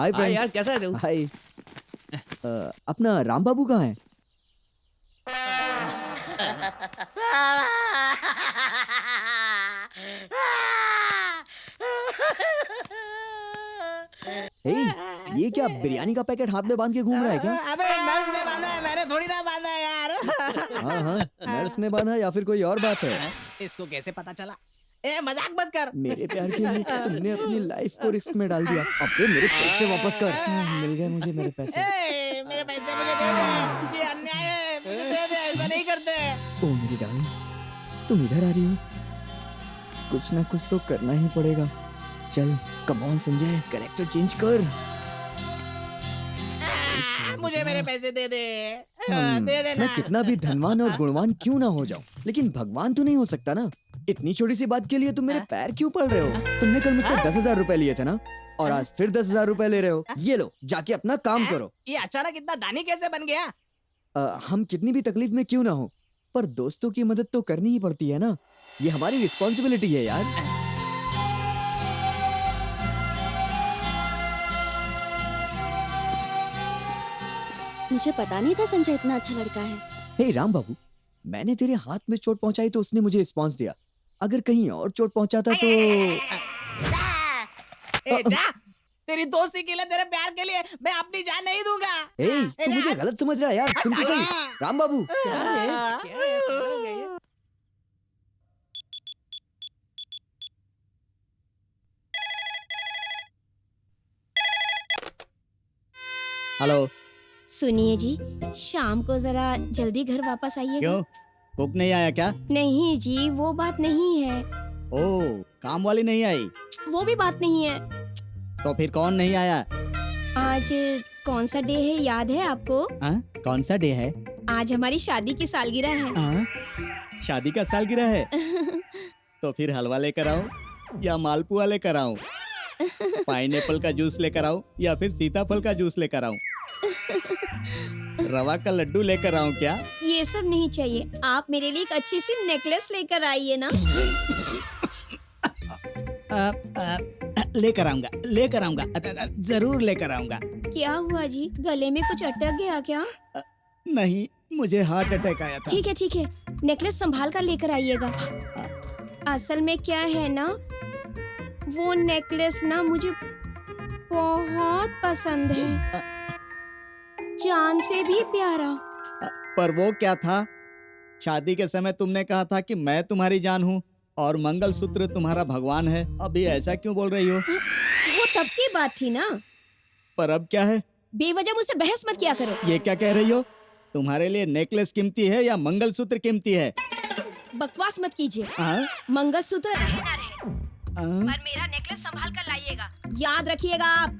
हाय हाँ यार, फ्रेंड्स। कैसा है तू? हाय। अपना राम बाबू कहाँ है? हे, ये क्या बिरयानी का पैकेट हाथ में बांध के घूम रहा है क्या? अबे नर्स ने बांधा है, मैंने थोड़ी ना बांधा है यार। हाँ हाँ, नर्स ने बांधा या फिर कोई और बात है? इसको कैसे पता चला? ए मजाक मत कर। मेरे प्यार के लिए तुमने अपनी लाइफ को रिस्क में डाल दिया। अबे मेरे पैसे वापस कर। मिल गए मुझे मेरे पैसे। ए मेरे पैसे मुझे दे दे, ये अन्याय है, मुझे दे दे, ऐसा नहीं करते। ओ मेरी डार्लिंग, तुम इधर आ रही हो? कुछ ना कुछ तो करना ही पड़ेगा। चल come on Sanjay, character change कर। मुझे मेरे पैसे दे दे, हम्म, दे दे ना। मैं कितना भी धनवान और गुणवान क्यों ना हो जाऊं, लेकिन भगवान तो नहीं हो सकता ना। इतनी छोटी सी बात के लिए तुम मेरे पैर क्यों पड़ रहे हो? तुमने कल मुझसे 10,000 रुपए लिए थे ना, और आज फिर 10,000 रुपए ले रहे हो। ये लो, जाके अपना काम करो। ये अचानक इतना दानी कैसे बन गया? हम कितनी भी तकलीफ में क्यों ना हो, पर दोस्तों की मदद तो करनी ही पड़ती है ना। ये हमारी रिस्पॉन्सिबिलिटी है यार। मुझे पता नहीं था संजय इतना अच्छा लड़का है। हे राम बाबू, मैंने तेरे हाथ में चोट पहुंचाई तो उसने मुझे रिस्पॉन्स दिया। अगर कहीं और चोट पहुंचाता तो ए जा, तेरी दोस्ती के लिए, तेरे प्यार के लिए मैं अपनी जान नहीं दूंगा। ए, तू मुझे गलत समझ रहा है यार। सुन तो सही राम बाबू। हेलो। सुनिए जी, शाम को जरा जल्दी घर वापस आइएगा। क्यों, कुक नहीं आया क्या? नहीं जी, वो बात नहीं है। ओ, काम वाली नहीं आई? वो भी बात नहीं है। तो फिर कौन नहीं आया? आज कौन सा डे है याद है आपको? कौन सा डे है? आज हमारी शादी की सालगिरह है। शादी का सालगिरह है? तो फिर हलवा लेकर आओ या मालपुआ लेकर आओ? पाइनएप्पल का जूस लेकर आओ या फिर सीताफल का जूस लेकर आओ? रवा का लड्डू लेकर आऊं क्या? ये सब नहीं चाहिए, आप मेरे लिए एक अच्छी सी नेकलेस लेकर आइए ना। लेकर आऊंगा, जरूर लेकर आऊंगा। क्या हुआ जी, गले में कुछ अटक गया क्या? नहीं, मुझे हार्ट अटैक आया था। ठीक है, नेकलेस संभाल कर लेकर आइएगा। असल में क्या है ना, वो नेकलेस ना मुझे बहुत पसंद है, जान से भी प्यारा। पर वो क्या था? शादी के समय तुमने कहा था कि मैं तुम्हारी जान हूँ और मंगलसूत्र तुम्हारा भगवान है। अभी ऐसा क्यों बोल रही हो? वो तब की बात थी ना। पर अब क्या है? बेवजह मुझसे बहस मत किया करो। ये क्या कह रही हो? तुम्हारे लिए नेकलेस कीमती है या मंगलसूत्र कीमती है? बकवास मत कीजिए। मंगलसूत्र रहे ना रहे, पर मेरा नेकलेस संभाल कर लाइएगा, याद रखिएगा आप।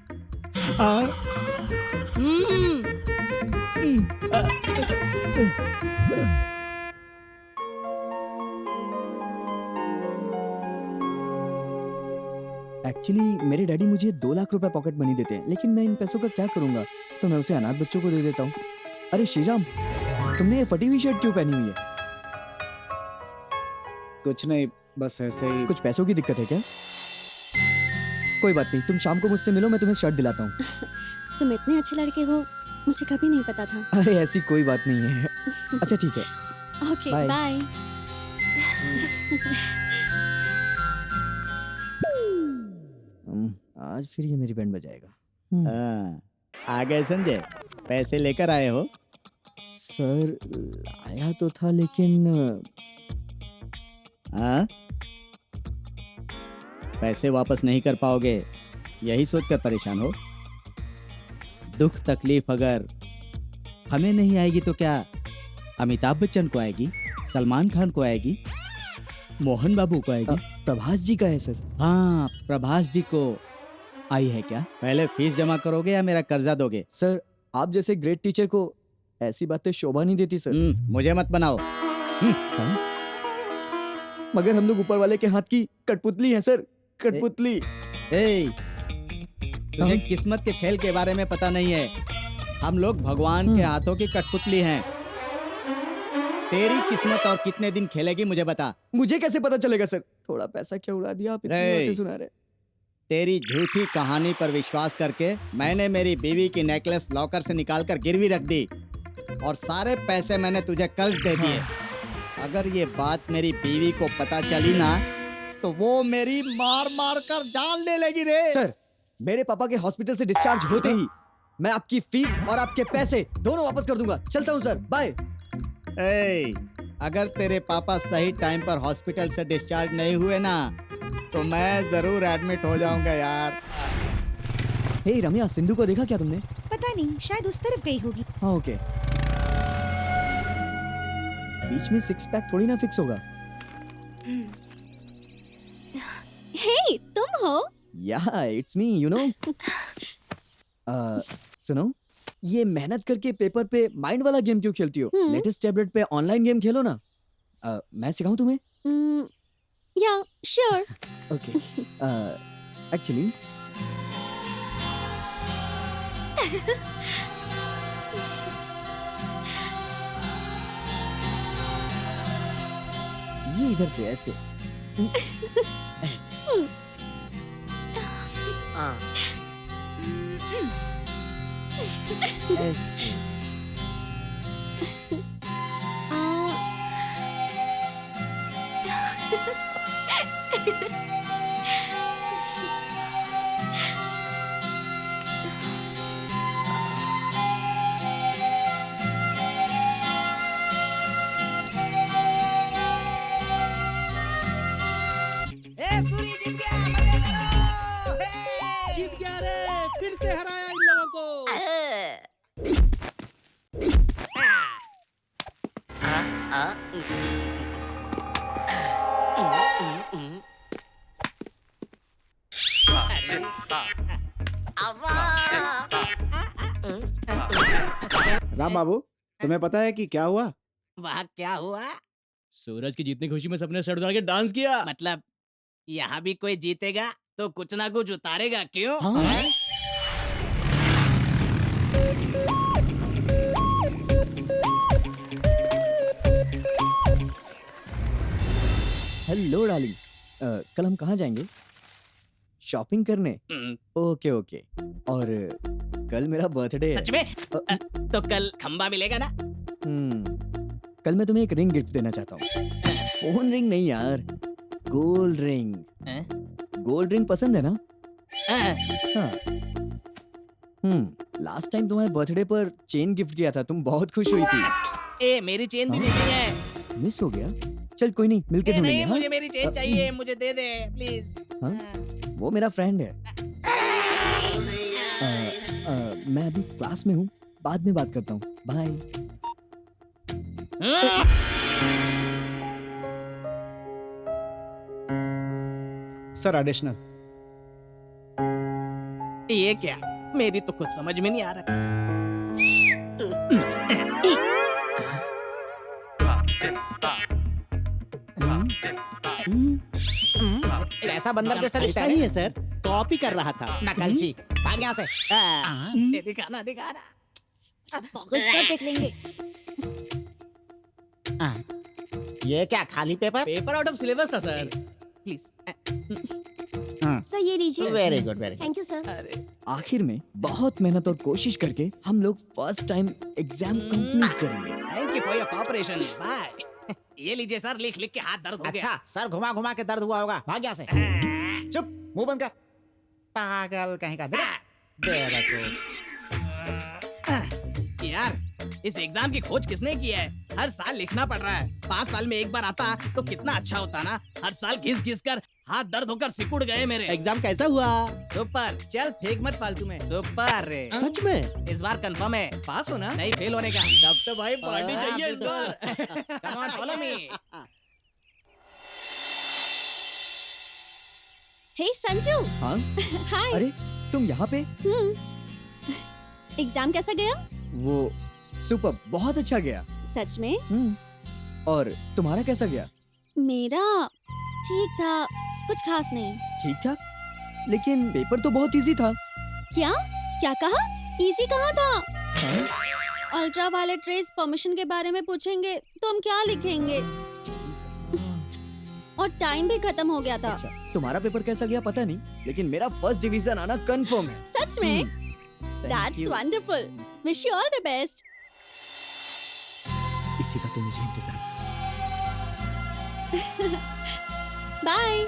एक्चुअली मेरे डैडी मुझे 2 लाख रुपए पॉकेट मनी देते हैं, लेकिन मैं इन पैसों का क्या करूंगा, तो मैं उसे अनाथ बच्चों को दे देता हूँ। अरे श्रीराम, तुमने ये फटी हुई शर्ट क्यों पहनी हुई है? कुछ नहीं, बस ऐसे ही। कुछ पैसों की दिक्कत है क्या? कोई बात नहीं, तुम शाम को मुझसे मिलो, मैं तुम्हें शर्ट दिलाता हूँ। तुम इतने अच्छे लड़के हो, मुझे कभी नहीं पता था। अरे ऐसी कोई बात नहीं है। अच्छा ठीक है, ओके Bye. बाय। आज फिर ये मेरी बैंड बजाएगा। आ गए संजय, पैसे लेकर आए हो? सर आया तो था, लेकिन पैसे वापस नहीं कर पाओगे, यही सोचकर परेशान हो? दुख तकलीफ अगर हमें नहीं आएगी तो क्या अमिताभ बच्चन को आएगी, सलमान खान को आएगी, मोहन बाबू को आएगी? प्रभास जी का है सर। हाँ, प्रभास जी को आई है क्या? पहले फीस जमा करोगे या मेरा कर्जा दोगे? सर आप जैसे ग्रेट टीचर को ऐसी बातें शोभा नहीं देती सर। मुझे मत बनाओ। मगर हम लोग ऊपर वाले के हाथ की कठपुतली हैं सर, कठपुतली। तुझे किस्मत के खेल के बारे में पता नहीं है। हम लोग भगवान के हाथों की कठपुतली हैं। तेरी किस्मत और कितने दिन खेलेगी मुझे बता। मुझे कैसे पता चलेगा सर? थोड़ा पैसा क्या उड़ा दिया आप, इतनी बातें सुना रहे। तेरी झूठी कहानी पर विश्वास करके मैंने मेरी बीवी की नेकलेस लॉकर से निकालकर गिरवी रख दी और सारे पैसे मैंने तुझे कर्ज दे दिए। अगर ये बात मेरी बीवी को पता चली ना तो वो मेरी मार मार कर जान ले लेगी रे। सर, मेरे पापा के हॉस्पिटल से डिस्चार्ज होते ही मैं आपकी फीस और आपके पैसे दोनों वापस कर दूंगा। चलता हूँ सर, बाय। ए, अगर तेरे पापा सही टाइम पर हॉस्पिटल से डिस्चार्ज नहीं हुए ना तो मैं जरूर एडमिट हो जाऊंगा यार। हे रम्या, सिंधु को देखा क्या तुमने? पता नहीं, शायद उस तरफ गई होगी। हाँ ओके। बीच में सिक्स पैक थोड़ी ना फिक्स होगा। हे, तुम हो? या इट्स मी, यू नो। सुनो, ये मेहनत करके पेपर पे माइंड वाला गेम क्यों खेलती हो? लेटेस्ट टैबलेट पे ऑनलाइन गेम खेलो ना। मैं सिखाऊं तुम्हें? या श्योर। ओके। एक्चुअली ये इधर से ऐसे ऐसे। ऐसे। सूरी जीत गया, मजे करो। जीत गया रे, फिर से हराया इन लोगों को। राम बाबू, तुम्हें पता है कि क्या हुआ? वाह, क्या हुआ? सूरज की जीतने की खुशी में सबने सर उतार के डांस किया। मतलब यहाँ भी कोई जीतेगा तो कुछ ना कुछ उतारेगा, क्यों? हाँ? हेलो डार्लिंग, कल हम कहाँ जाएंगे? शॉपिंग करने? Okay okay. और कल मेरा बर्थडे है। सच में? तो कल खंबा मिलेगा ना? कल मैं तुम्हें एक रिंग गिफ्ट देना चाहता हूँ। फोन रिंग नहीं यार, गोल्ड रिंग। गोल्ड रिंग पसंद है ना? हाँ। लास्ट टाइम तुम्हारे बर्थडे पर चेन गिफ्ट किया था, तुम बहुत खुश हुई थी। ए, मेरी चेन भी मिसिंग है। मिस हो गया? चल कोई नहीं, मिलके ढूंढेंगे। नहीं, हाँ? मुझे मेरी चेन चाहिए, मुझे दे दे प्लीज। हाँ? वो मेरा फ्रेंड है। मैं अभी क्लास में हूँ, बाद में बात करता हूँ। बाय। Sir additional. ये क्या? मेरी तो कुछ समझ में नहीं आ रहा। ऐसा बंदर जैसा दिखता ऐसा ही है सर, कॉपी कर रहा था नकलची। भाग यहाँ से। दिखाना दिखाना। देख लेंगे। ये क्या खाली paper? Paper out of syllabus था सर। प्लीज। सर ये लीजिए। Very good very thank you sir. आखिर में बहुत मेहनत और कोशिश करके हम लोग फर्स्ट टाइम एग्जाम कंप्लीट कर लिए। Thank you for your cooperation. Bye. ये लीजिए सर, लिख लिख के हाथ दर्द हो गया। अच्छा, सर घुमा घुमा के दर्द हुआ होगा। भाग यहाँ से। चुप, मुंह बंद कर। पागल कहीं का। बेवकूफ। यार, इस एग्जाम की खोज किसने की है? हर साल लिखना पड़ रहा है। 5 साल में एक बार आता तो कितना अच्छा होता ना। हर साल घिस घिस कर हाथ दर्द होकर सिकुड़ गए मेरे। एग्जाम कैसा हुआ? सुपर। चल फेंक मत फालतू में। सुपर रे। सच में? इस बार कंफर्म है, पास होना नहीं फेल होने का। तब तो भाई पार्टी चाहिए इस बार। Come on follow me. Hey Sanju. हाँ? हाय। अरे तुम यहाँ पे? एग्जाम कैसा गया? वो सुपर, बहुत अच्छा गया। सच में? और तुम्हारा कैसा गया? मेरा ठीक था, कुछ खास नहीं। ठीक ठाक, लेकिन पेपर तो बहुत इजी था। क्या? क्या कहा? इजी कहाँ था? हाँ? अल्ट्रा वायलेट रेज परमिशन के बारे में पूछेंगे तो हम क्या लिखेंगे? और टाइम भी खत्म हो गया था। अच्छा, तुम्हारा पेपर कैसा गया पता नहीं, लेकिन मेरा फर्स्ट डिवीजन आना कंफर्म है। सच में? Thank that's you. Wonderful. Wish you all the best. इसी का तो मुझे इंतजार था। Bye.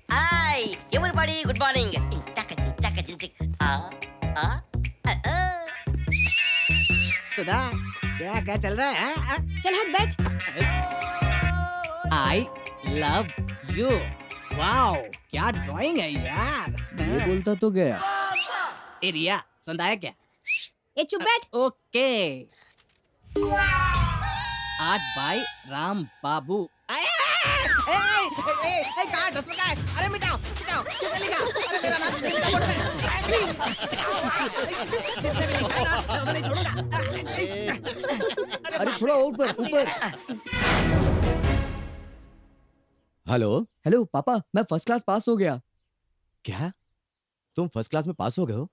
Hi, everybody. Good morning. Sudha, क्या क्या चल रहा है? चल हट बैठ। I love you. वाओ, क्या ड्राइंग है यार। ये बोलता तो गया। ए रिया, संदाया क्या? ए चुप बैठ। ओके। आज बाय राम बाबू। कहाँ डस लगा है? अरे मिटाओ मिटाओ, किसने लिखा? अरे मेरा नाम किसने लिखा बोर्ड पे? जिसने भी लिखा है ना, मैं उसे नहीं छोड़ूंगा। अरे थोड़ा ऊपर ऊपर। हेलो। हेलो पापा, मैं फर्स्ट क्लास पास हो गया। क्या तुम फर्स्ट क्लास में पास हो गए हो?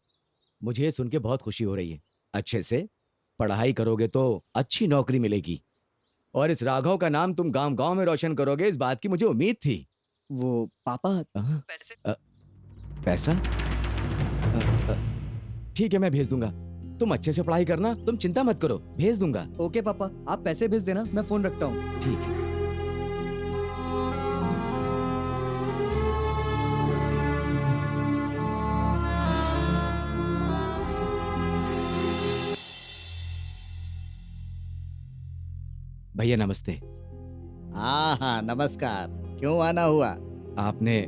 मुझे सुन के बहुत खुशी हो रही है। अच्छे से पढ़ाई करोगे तो अच्छी नौकरी मिलेगी, और इस राघव का नाम तुम गांव गांव में रोशन करोगे, इस बात की मुझे उम्मीद थी। वो पापा, पैसा? ठीक है, मैं भेज दूंगा। तुम अच्छे से पढ़ाई करना, तुम चिंता मत करो, भेज दूंगा। ओके पापा, आप पैसे भेज देना, मैं फोन रखता हूँ। ठीक है। भैया नमस्ते। हाँ हाँ नमस्कार। क्यों आना हुआ? आपने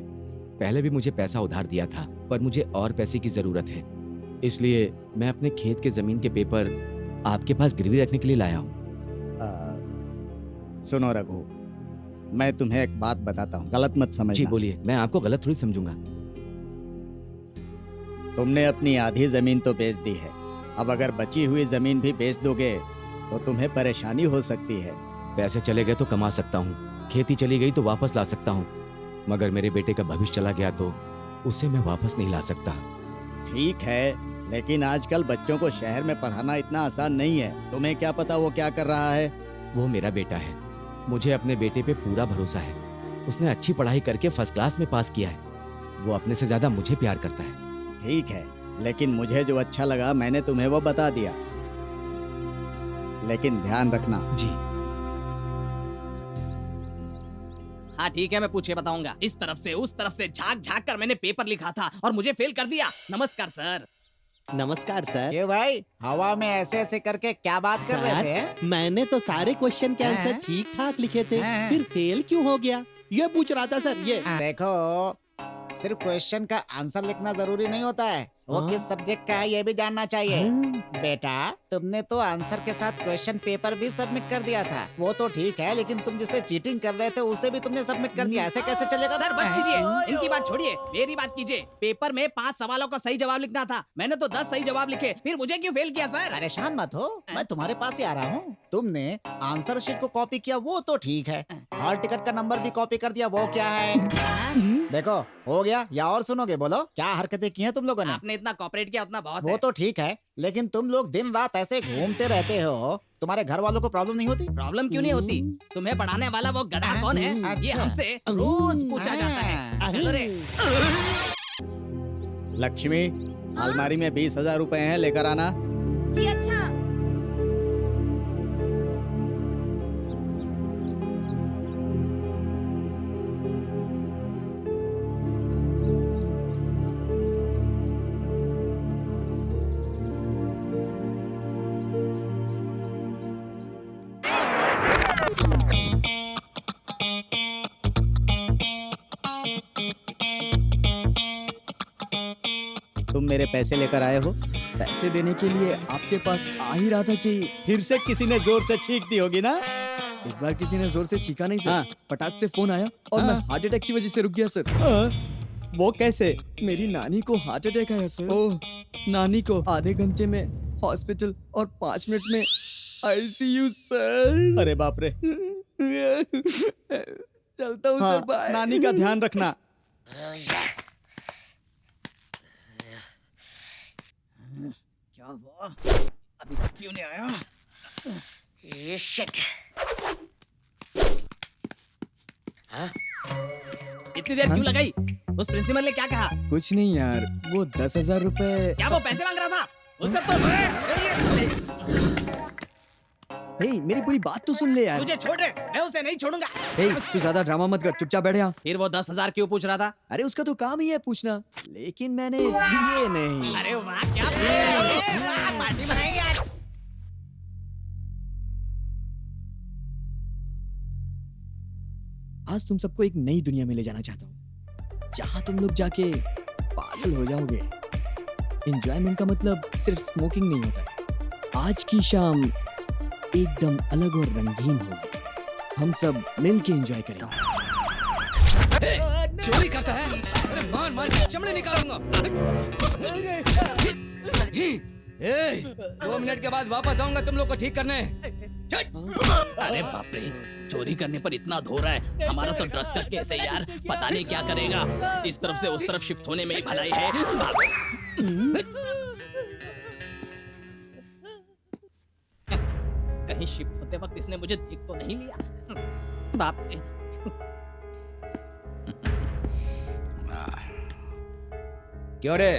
पहले भी मुझे पैसा उधार दिया था, पर मुझे और पैसे की जरूरत है, इसलिए मैं अपने खेत के जमीन के पेपर आपके पास गिरवी रखने के लिए लाया हूँ। सुनो रघु, मैं तुम्हें एक बात बताता हूँ, गलत मत समझना। जी बोलिए, मैं आपको गलत थोड़ी समझूंगा। तुमने अपनी आधी जमीन तो बेच दी है, अब अगर बची हुई जमीन भी बेच दोगे तो तुम्हें परेशानी हो सकती है। पैसे चले गए तो कमा सकता हूँ, खेती चली गई तो वापस ला सकता हूँ, मगर मेरे बेटे का भविष्य चला गया तो उसे मैं वापस नहीं ला सकता। ठीक है, लेकिन आजकल बच्चों को शहर में पढ़ाना इतना आसान नहीं है। तुम्हें क्या पता वो क्या कर रहा है? वो मेरा बेटा है, मुझे अपने बेटे पे पूरा भरोसा है। उसने अच्छी पढ़ाई करके फर्स्ट क्लास में पास किया है। वो अपने से ज्यादा मुझे प्यार करता है। ठीक है, लेकिन मुझे जो अच्छा लगा मैंने तुम्हें वो बता दिया, लेकिन ध्यान रखना। जी। हाँ ठीक है, मैं पूछे बताऊंगा। इस तरफ से उस तरफ से झांक झांक कर मैंने पेपर लिखा था और मुझे फेल कर दिया। नमस्कार सर। नमस्कार सर। क्यों भाई, हवा में ऐसे ऐसे करके क्या बात कर रहे थे? मैंने तो सारे क्वेश्चन के आंसर हैं? ठीक ठाक लिखे थे, हैं? फिर फेल क्यों हो गया ये पूछ रहा था सर। ये देखो, सिर्फ क्वेश्चन का आंसर लिखना जरूरी नहीं होता है, वो हाँ? किस सब्जेक्ट का है ये भी जानना चाहिए। हाँ? बेटा, तुमने तो आंसर के साथ क्वेश्चन पेपर भी सबमिट कर दिया था, वो तो ठीक है, लेकिन तुम जिससे चीटिंग कर रहे थे उसे भी तुमने सबमिट कर दिया, ऐसे कैसे चलेगा? सर बस कीजिए, इनकी बात छोड़िए, मेरी बात कीजिए। पेपर में 5 सवालों का सही जवाब लिखना था, मैंने तो 10 सही जवाब लिखे, फिर मुझे क्यों फेल किया सर? परेशान मत हो, मैं तुम्हारे पास ही आ रहा हूँ। तुमने आंसर शीट को कॉपी किया वो तो ठीक है, हॉल टिकट का नंबर भी कॉपी कर दिया, वो क्या है? देखो, हो गया या और सुनोगे? बोलो, क्या हरकतें की हैं तुम लोगों ने? आपने इतना कॉपरेट किया उतना बहुत वो है। तो ठीक है, लेकिन तुम लोग दिन रात ऐसे घूमते रहते हो, तुम्हारे घर वालों को प्रॉब्लम नहीं होती? प्रॉब्लम क्यों नहीं होती? तुम्हें पढ़ाने वाला वो गधा कौन है? ये अच्छा। हमसे रोज पूछा जाता है। चलो रे। लक्ष्मी, अलमारी में 20,000 रुपए हैं, लेकर आना। जी अच्छा। तुम मेरे पैसे लेकर आए हो? पैसे देने के लिए आपके पास आ ही रहा था कि फिर से किसी ने जोर से छींक दी होगी ना? इस बार किसी ने जोर से छींका नहीं सर। हाँ। फटाक से फोन आया और मैं हार्ट अटैक की वजह से रुक गया सर। वो कैसे? मेरी नानी को हार्ट अटैक आया सर। ओह, नानी को? आधे घंटे में हॉस्पिटल और 5 मिनट में आईसीयू सर। अरे बाप रे। चलता हूँ हाँ, सर, बाय। नानी का ध्यान रखना। क्या हुआ? अभी तक क्यों नहीं आया? इतनी देर क्यों लगाई? उस प्रिंसिपल ने क्या कहा? कुछ नहीं यार, वो 10,000 रुपए। क्या वो पैसे मांग रहा था? उससे तो हे, मेरी पूरी बात तो सुन ले यार। मुझे छोड़, मैं उसे नहीं छोड़ूंगा। हे, तू ज्यादा ड्रामा मत कर, चुपचाप बैठ यहाँ। फिर वो 10,000 क्यों पूछ रहा था? अरे उसका तो काम ही है पूछना, लेकिन मैंने दिए नहीं। अरे वाह, क्या पार्टी बनाएंगे आज। आज तुम सबको एक नई दुनिया में ले जाना चाहता हूँ, जहाँ तुम लोग जाके पागल हो जाओगे। एंजॉयमेंट का मतलब सिर्फ स्मोकिंग नहीं होता। आज की शाम एकदम अलग और रंगीन होगी। हम सब मिल के एंजॉय करेंगे। चोरी करता है? अरे मार मार के चमड़े निकालूंगा। 2 मिनट के बाद वापस आऊंगा तुम लोग को ठीक करने। अरे बाप रे, चोरी करने पर इतना धो रहा है। हमारा तो ड्रग्स का केस है यार, पता नहीं क्या करेगा। इस तरफ से उस तरफ शिफ्ट होने में ही भलाई है। कहीं शिफ्ट होते वक्त इसने मुझे देख तो नहीं लिया? बाप रे। क्यों रे,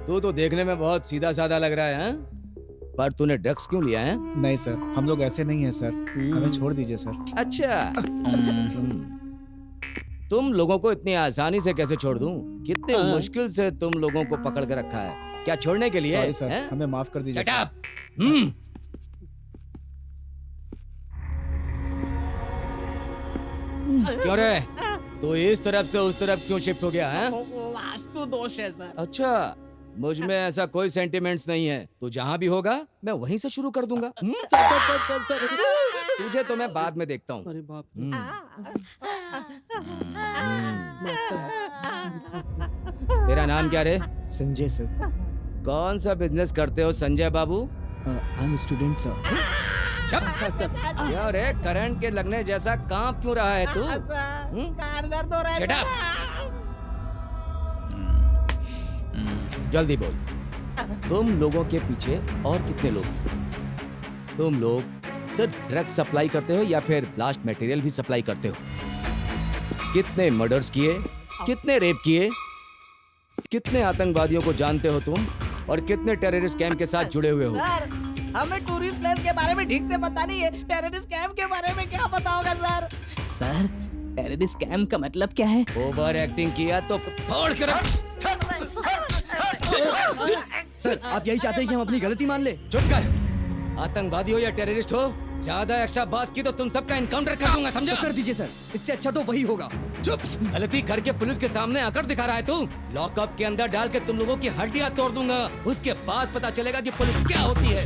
तू तो देखने में बहुत सीधा साधा लग रहा है, हैं? पर तूने ड्रग्स क्यों लिया है? नहीं सर, हम लोग ऐसे नहीं हैं सर, हमें छोड़ दीजिए सर। अच्छा। तुम लोगों को इतनी आसानी से कैसे छोड़ दूं? कितने मुश्किल से तुम लोगों को पकड़ के रखा है। क्या छोड़ने के लिए? सॉरी सर, हैं? हमें माफ कर दीजिए Shut सर। up! क्यों रे, तो इस तरफ से उस तरफ क्यों शिफ्ट हो गया है? वास्तु दोष है सर। अच्छा, मुझ में ऐसा कोई सेंटिमेंट्स नहीं है। तू जहाँ भी होगा मैं वहीं से शुरू कर दूंगा। तुझे तो मैं बाद में देखता हूँ। अरे बाप तेरा नाम क्या रे? संजय सर। कौन सा बिजनेस करते हो Sanjay Babu? I am student sir. क्यों रे, करंट के लगने जैसा कांप क्यों रहा है तू? दर्द हो रहा है। Shut up! जल्दी बोल, तुम लोगों के पीछे और कितने लोग? तुम लोग सिर्फ ड्रग्स सप्लाई करते हो या फिर ब्लास्ट मटेरियल भी सप्लाई करते हो? कितने मर्डर्स किए, कितने रेप किए, कितने आतंकवादियों को जानते हो तुम, और कितने टेररिस्ट कैंप के साथ जुड़े हुए हो? सर, हमें टूरिस्ट प्लेस के बारे में ठीक से पता नहीं है। टेररिस्ट कैंप के बारे में क्या पता होगा सर? सर, टेररिस्ट कैंप का मतलब क्या है? ओवर एक्टिंग किया तो फोड़ कर रख। सर, आप यही चाहते हैं कि हम अपनी गलती मान ले? चुप कर। आतंकवादी हो या टेररिस्ट हो, ज्यादा एक्स्ट्रा बात की तो तुम सबका एनकाउंटर कर दूंगा, समझा? तो कर दीजिए सर, इससे अच्छा तो वही होगा। चुप। गलती करके पुलिस के सामने आकर दिखा रहा है तू। लॉकअप के अंदर डाल के तुम लोगों की हड्डियां तोड़ दूंगा। उसके बाद पता चलेगा कि पुलिस क्या होती है।